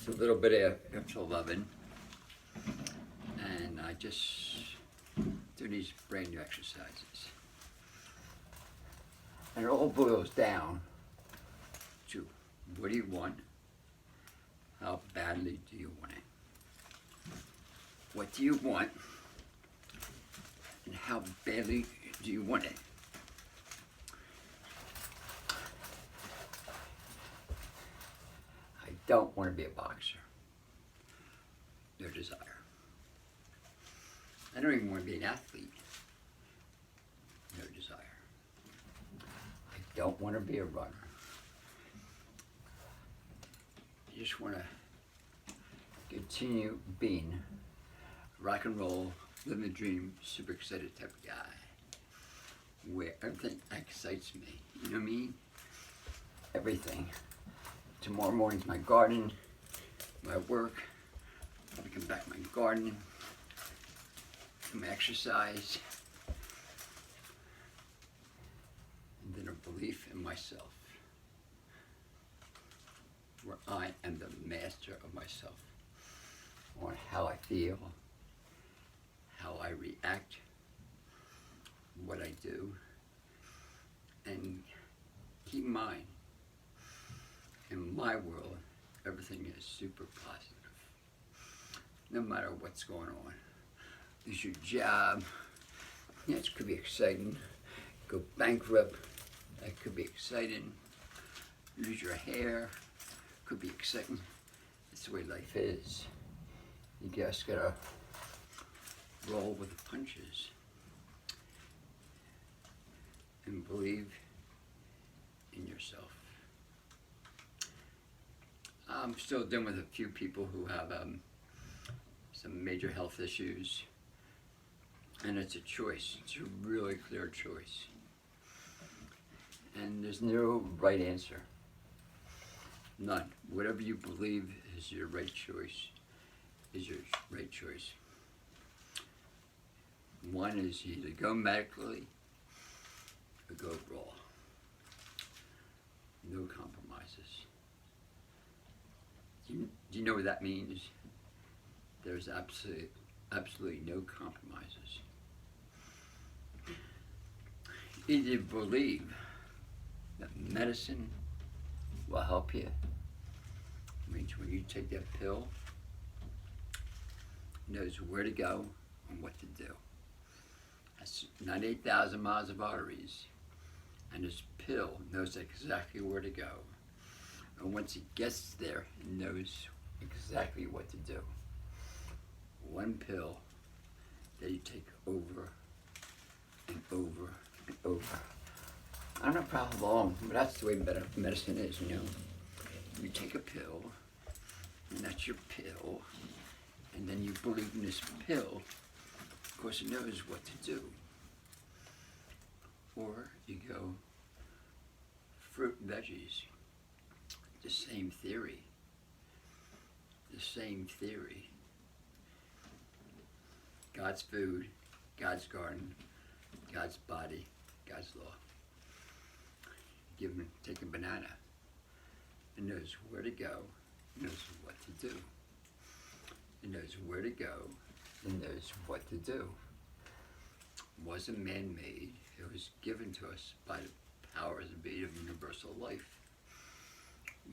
It's a little bit after 11, and I just do these brand new exercises. And it all boils down to what do you want? How badly do you want it? What do you want? And how badly do you want it? I don't want to be a boxer. No desire. I don't even want to be an athlete. No desire. I don't want to be a runner. I just want to continue being rock and roll, living the dream, super excited type of guy. Where everything excites me. You know what I mean? Everything. Tomorrow morning's my garden, my work. I'll come back to my garden, do my exercise, and then a belief in myself, where I am the master of myself, on how I feel, how I react, what I do, and keep in mind, in my world, everything is super positive. No matter what's going on. Lose your job, yeah, it could be exciting. Go bankrupt, that could be exciting. Lose your hair, could be exciting. That's the way life is. You just gotta roll with the punches and believe in yourself. I'm still dealing with a few people who have some major health issues, and it's a choice. It's a really clear choice. And there's no right answer. None. Whatever you believe is your right choice, is your right choice. One is either go medically or go raw. No compromises. Do you know what that means? There's absolutely no compromises. Either believe that medicine will help you. It means when you take that pill, it knows where to go and what to do. That's 98,000 miles of arteries, and this pill knows exactly where to go. And once it gets there, it knows exactly what to do. One pill that you take over and over and over. I don't know for how long, but that's the way medicine is, you know. You take a pill, and that's your pill, and then you believe in this pill, of course it knows what to do. Or you go fruit and veggies. The same theory. The same theory. God's food, God's garden, God's body, God's law. Take a banana. It knows where to go, it knows what to do. It knows where to go, it knows what to do. It wasn't man-made, it was given to us by the powers that be of universal life.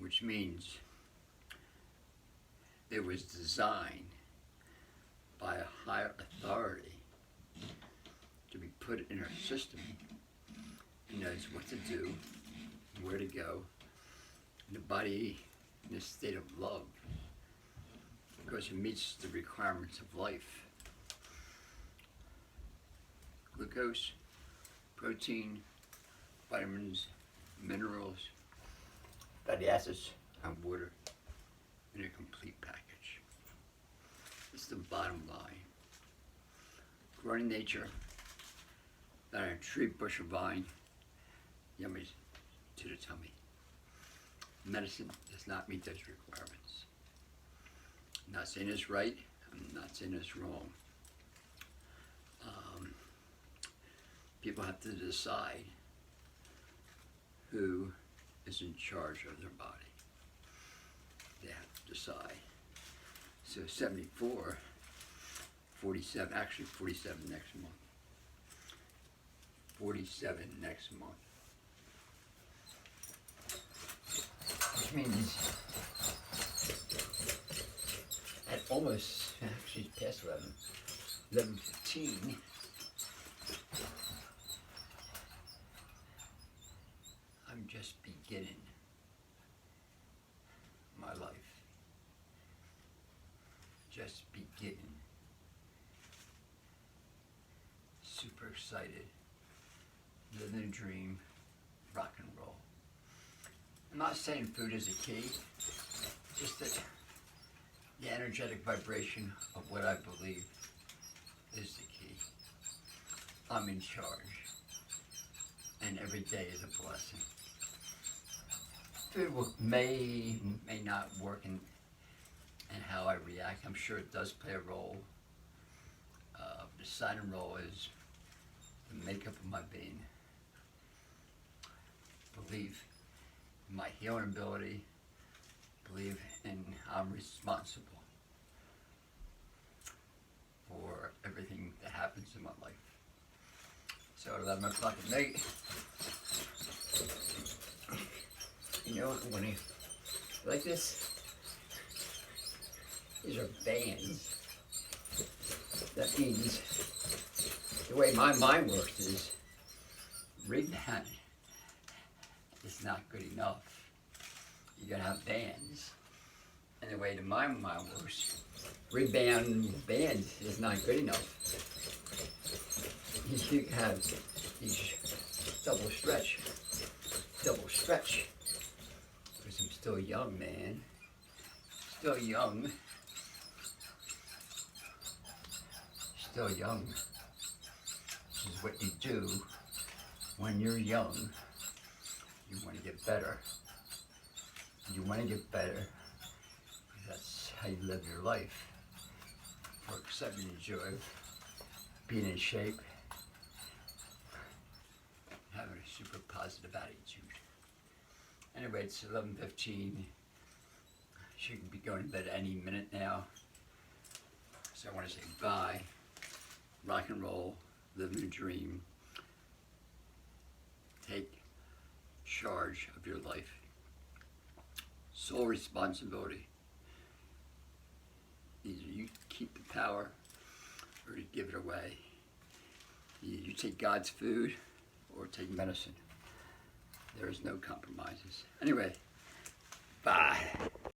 Which means it was designed by a higher authority to be put in our system. It knows what to do, where to go, and the body in a state of love because it meets the requirements of life. Glucose, protein, vitamins, minerals, fatty acids, and water in a complete package. It's the bottom line. Growing in nature, not a tree, bush, or vine, yummy to the tummy. Medicine does not meet those requirements. I'm not saying it's right, I'm not saying it's wrong. People have to decide who is in charge of their body. they have to decide. So 74, 47, actually 47 next month. 47 next month. Which means at almost, actually past 11:15, I'm just beginning my life. Just beginning. Super excited. Living a dream. Rock and roll. I'm not saying food is a key. Just that the energetic vibration of what I believe is the key. I'm in charge. And every day is a blessing. Food may not work in how I react. I'm sure it does play a role. The silent role is the makeup of my being. Believe in my healing ability. Believe in I'm responsible for everything that happens in my life. So at 11 o'clock at night, you know, when you like this, these are bands. That means the way my mind works is rebound is not good enough. You gotta have bands. And the way the my mind works, rebound bands is not good enough. You have these double stretch. Because I'm still young, man. Still young. Still young. This is what you do when you're young. You want to get better. You want to get better. That's how you live your life. For accepting the joy of being in shape. Having a super positive attitude. Anyway, it's 11:15. Should be going to bed any minute now. So I want to say bye. Rock and roll, living a dream. Take charge of your life. Sole responsibility. Either you keep the power or you give it away. Either you take God's food or take medicine. There is no compromises. Anyway,